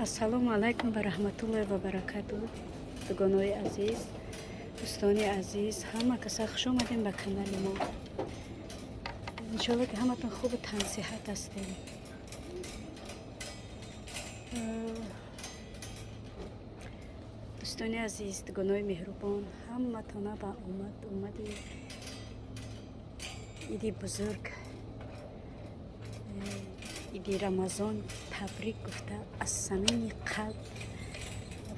ассалому алайкум ва раҳматуллоҳи ва баракату. дугонои азиз, дӯстони азиз, ҳама каса хуш омадем ба канали мо. иншоалло ки ҳаматон хубу тансиҳат ҳастем. дӯстони азиз, дугонои меҳрубон, ҳаматона ба омади иди бузург, иди рамазон табрик гуфта аз самими қалб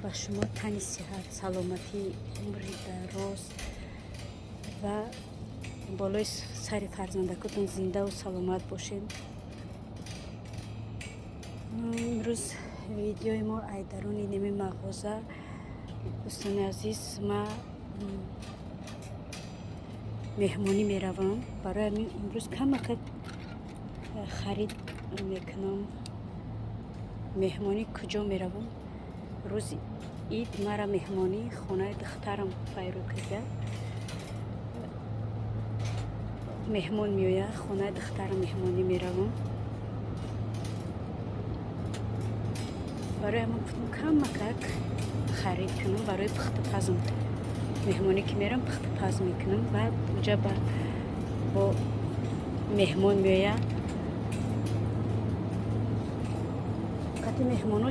ба шумо тани сиҳат, саломатӣ, умри дароз ва болои сари фарзандакотон зиндаву саломат бошед. имрӯз видеои мо айдарони ними мағоза. дӯстони азиз, ма меҳмонӣ меравам. барои ҳамин имрӯз камака харид мекунам. меҳмонӣ куҷо меравам? рӯзи ид мара меҳмонӣ хонаи духтарам пайрӯ кардад. меҳмон меояд, хонаи духтарам меҳмонӣ меравам. барои ҳамин гуфтам камакак харид кунам барои пухтупазам. меҳмонӣ ки мерам пухтупаз мекунам. баъд уҷа бо меҳмон меояд. фақати меҳмоно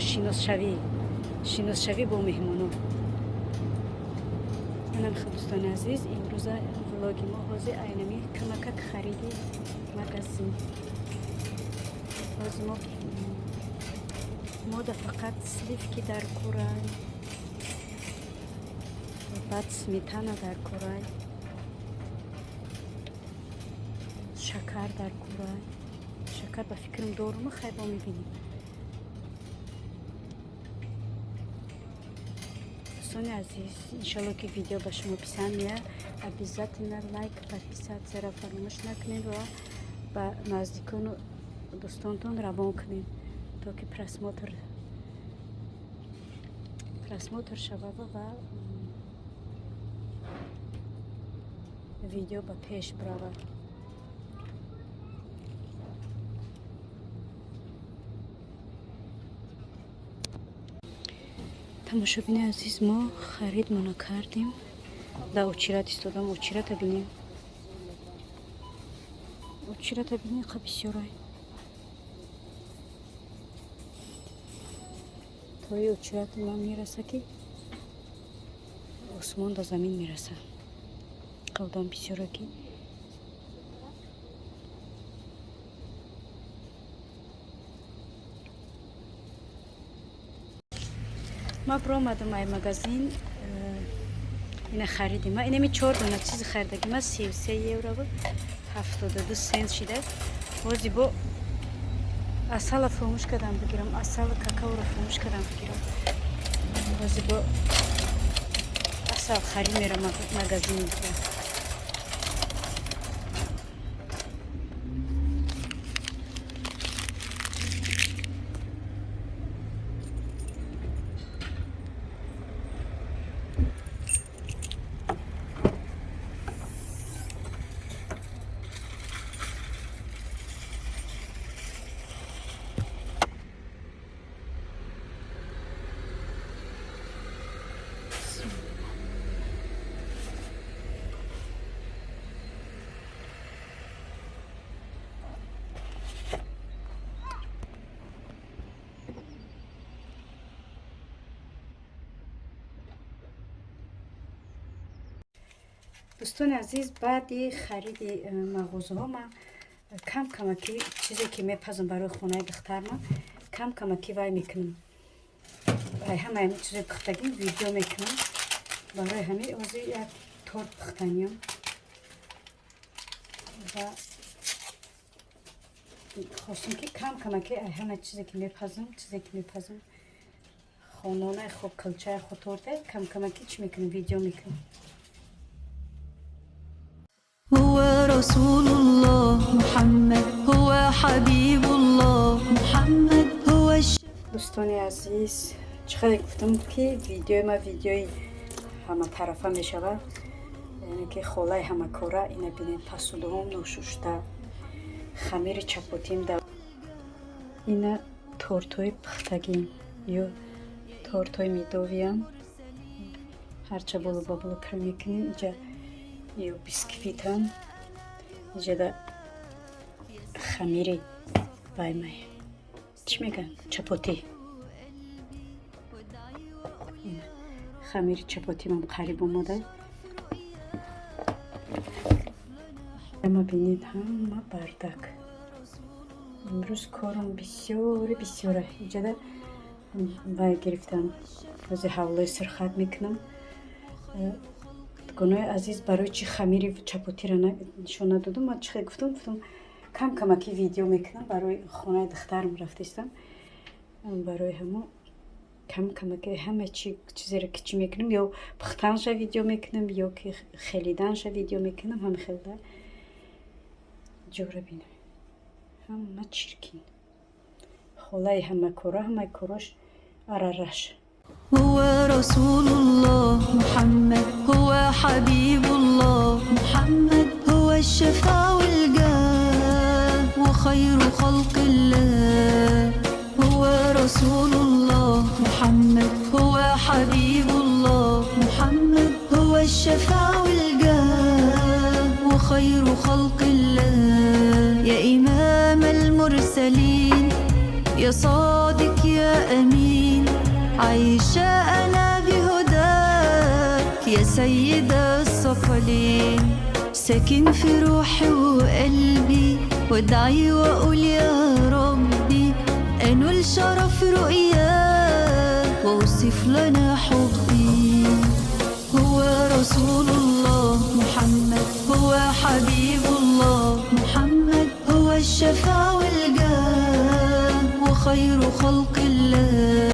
шиносшавӣ бо меҳмоно. манам дӯстони азиз, имрӯза влоги мо ҳозир айнами камакак хариди магазин. ҳозир мода фақат сливки дар курай, баъд сметана дар курай, шакар дар курай. шакар ба фикрам дору хайбо мебинем. дӯстони азиз, иншалло ки видео ба шумо писанд меяд. обязательно лайк, подписатсияро фаромӯш накунед ва ба наздикону дӯстонтон равон кунед, то ки просмотр шавад ва видео ба пеш баравад. тамошобини азиз, мо харидмона кардем. да очират истодам. очирата бинем. очирата бинем қа бисёрай. тои очират ман мераса ки осмон да замин мераса. қавдам бисёра ки ма биромадам ай магазин. ина харидем. ма инами 4 дона чизи харидагим. ма 33 евро буд 72 сент шида. ҳозир бо асала фромӯш кардам бигирам. асали какаоро фромӯш кардам бигирам. ҳозир бо асал харид мерам магазин. дӯстони азиз, баъди хариди мағозаҳо ман камаки чизе ки мепазам барои хонаи духтар ман камаки вай мекунам. ҳамаи ҳамин чизе пухтагим видео мекунам. барои ҳамин ҳозир як торт пухтаниям ва хостам ки камаки ҳама чизе ки мепазам хононаи хуб қилчаи хуб торта камаки чӣ мекунам видео мекунам. هو رسول الله محمد هو حبيب الله محمد هو дӯстони азиз, чӣ қадар гуфтам ки видеои ма видеои ҳаматарафа мешавад. яъне ки холаи ҳамакора. ина бинед посудаҳом ношушта, хамири чапотим да. ина тортҳои пухтагӣ. ё тортҳои медовиам ҳарча боло ба болотар мекунем. Инҷа ё бисквитам, инҷада хамири баймай чӣ мегӯян чапотӣ. хамири чапотимам қариб омода. ама бинед ҳама бардак. имрӯз корам бисёре. инҷада вай гирифтам рӯзи ҳавлои сирхат мекунам. дигонои азиз барои чӣ хамири чапотира нишон надодум. ман чихе гуфтам кам камаки видео мекунам. барои хонаи духтарам рафтаистам. барои ҳамо кам камаки ҳама чизеро ки чӣ мекунам, ё пухтанша видео мекунам, ё ки хелиданша видео мекунам. ҳама хелида ҷора бинам. ҳама чиркин. холаи ҳамаи корош арараш. هو رسول الله محمد هو حبيب الله محمد هو الشفاء والجاه وخير خلق الله هو رسول الله محمد هو حبيب الله محمد هو الشفاء والجاه وخير خلق الله يا إمام المرسلين يا صادق يا أمين عايشة أنا بهداك يا سيد الثقلين ساكن في روحي وقلبي وادعي وأقول يا ربي أنول شرف رؤياك وأوصف لنا حبي هو رسول الله محمد هو حبيب الله محمد هو الشفاء والجاه وخير خلق الله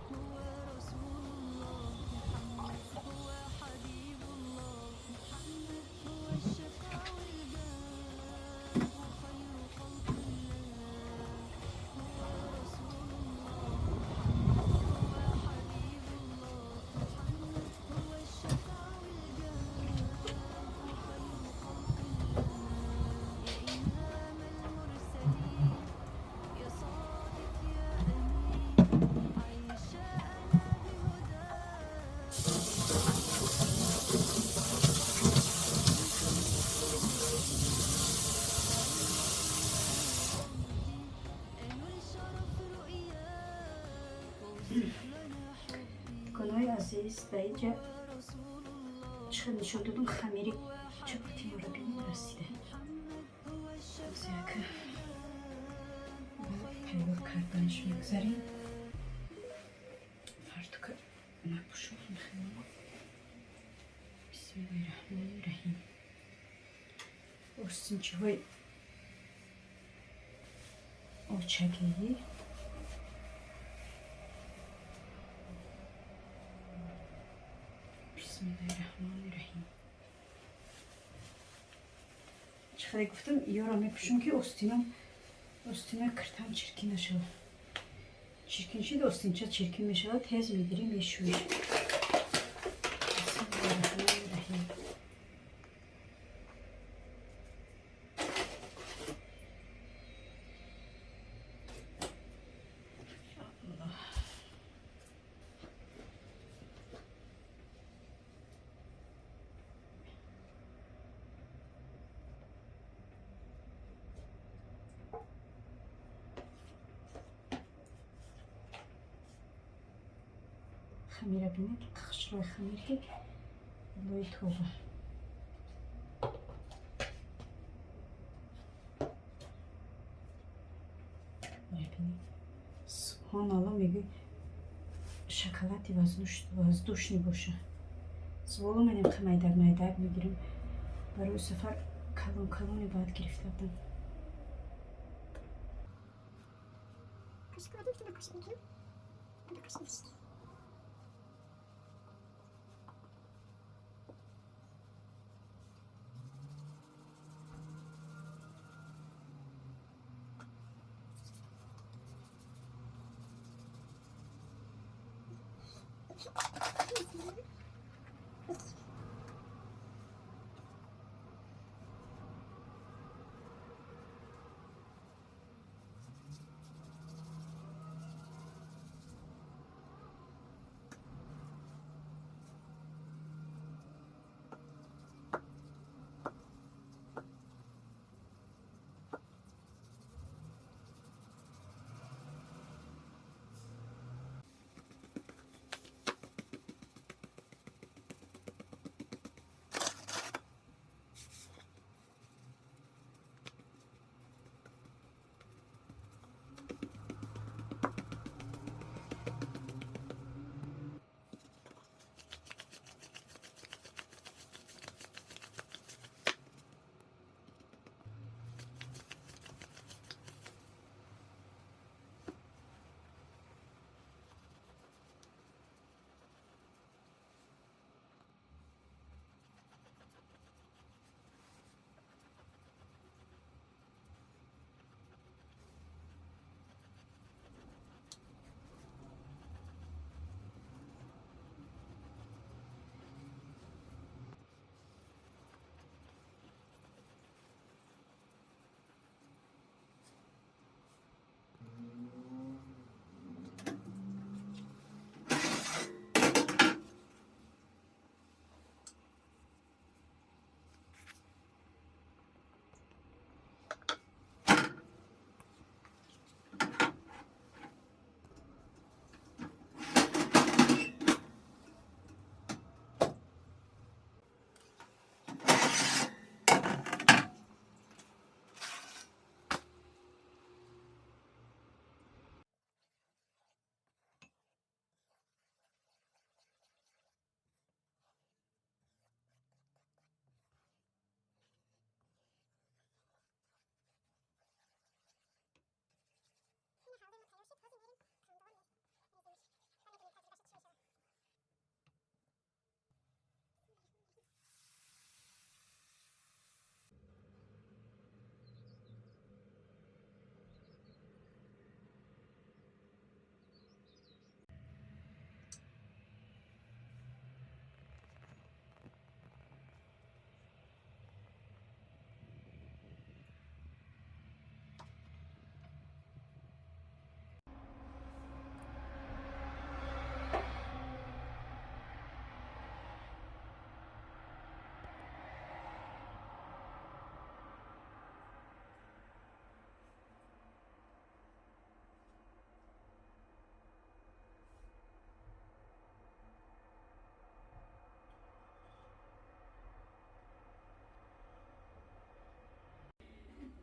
дигонои азиз, дар инҷа чӣ нишон додам хамири чапотимро бинед расида. як тайёр карданаш мегзарем. фартука напушоқ мехоҳам. бисмиллаҳирраҳмонирраҳим. остинчиҳои очагӣ бисмиллаҳирраҳмонирраҳим. чӣ хеле гуфтам ёро мепӯшам ки остина киртам чиркин нашавад. чиркин шид остинча чиркин мешавад. тез мегирем мешӯем. бисмиллаҳирраҳмонирраҳим. хамира бинед қашрои хамирки лои тоба. субҳоналло мегӯй шоколади воздушни боша. своло менем қа майдак мегирем. барои сафар калони баъд гирифта будам.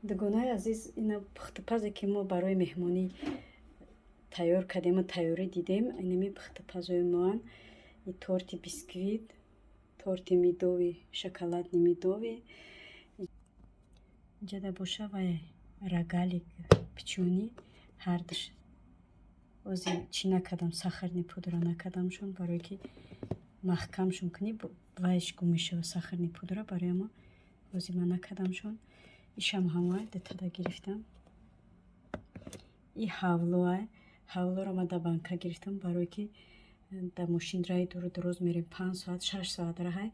дугонаи азиз, ина пухтупазе ки мо барои меҳмонӣ тайёр кардем, тайёрӣ дидем. Инами пухтупазои моан и торти бисквит, торти медови, шоколадни медови. Инҷада боша ва рогалик печёнӣ ҳардуш ози чӣ накардам, сахарни пудра накардамшон, барое ки маҳкамшон кунӣ вайш гум мешава. Сахарни пудра барои мо лозима накардамшон. Ишам ҳамаи детада гирифтам. И ҳавлоа, ҳавлоро ма да банка гирифтам, барое ки да мошин раҳи дуру дуроз мерем, 5 соат 6 соат раҳай,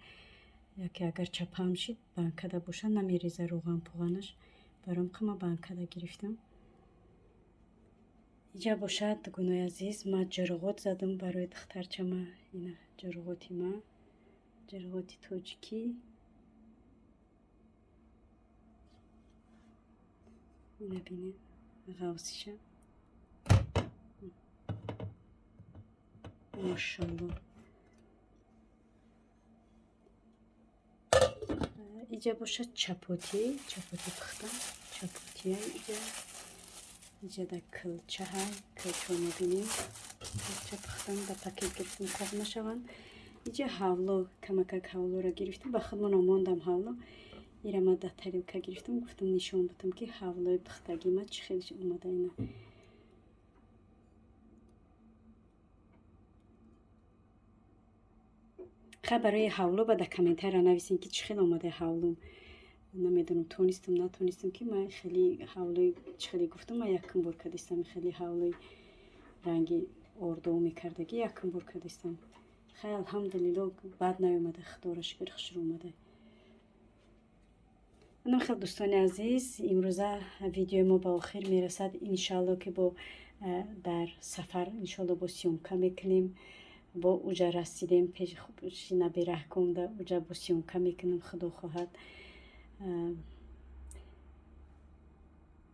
яке агар чапам шид банкада боша намереза роған пуғанаш, баром қима банкада гирифтам. Иҷа бошад дугунои азиз, ма ҷарғот задам барои духтарчама. Ина ҷарғоти ма, ҷарғоти тоҷикӣ. Ина бинед ғавсиша. Машалло. Иҷа бошад чапоти пухтам. Чапотия иҷада килчаҳай, килчоно бинед. Килча пухтам, ба пакет гирифтам, қоб нашаванд. Иҷа ҳавло, камакак ҳавлоро гирифтам, ба худмонам мондам ҳавло. Ира ма да тарелка гирифтам, гуфтам нишон будам ки ҳавлои пухтаги ма чӣ хел омада. Ина хай барои ҳавло бада комментария нависен ки чӣ хел омада ҳавлом. Намедонам тонистам натонистам ки ман хеле ҳавлои чӣ хеле гуфтам. Ман якум бор кардистам хеле ҳавлои ранги ордо мекардаги якум бор кардистам. Хай алҳамдулилло бад наомада, худоро шукр хушрӯ омада. Манам хел дӯстони азиз, имрӯза видеои мо ба охир мерасад. Иншалло ки бо дар сафар иншалло бо сёмка мекунем. Бо уҷа расидем пеши набираҳкомда уҷа бо сёмка мекунем худо хоҳад.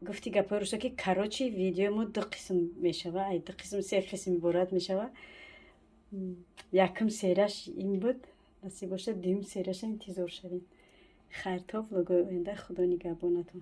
гуфти гапои рӯза ки карочи видеои мо 2 қисм мешава, ай 2 қисм 3 қисм иборат мешава. Якум серияш ин буд, насиб бошад дуюм серияша интизор шавем. Хайр, то влогои оянда. Худо нигаҳбонатон.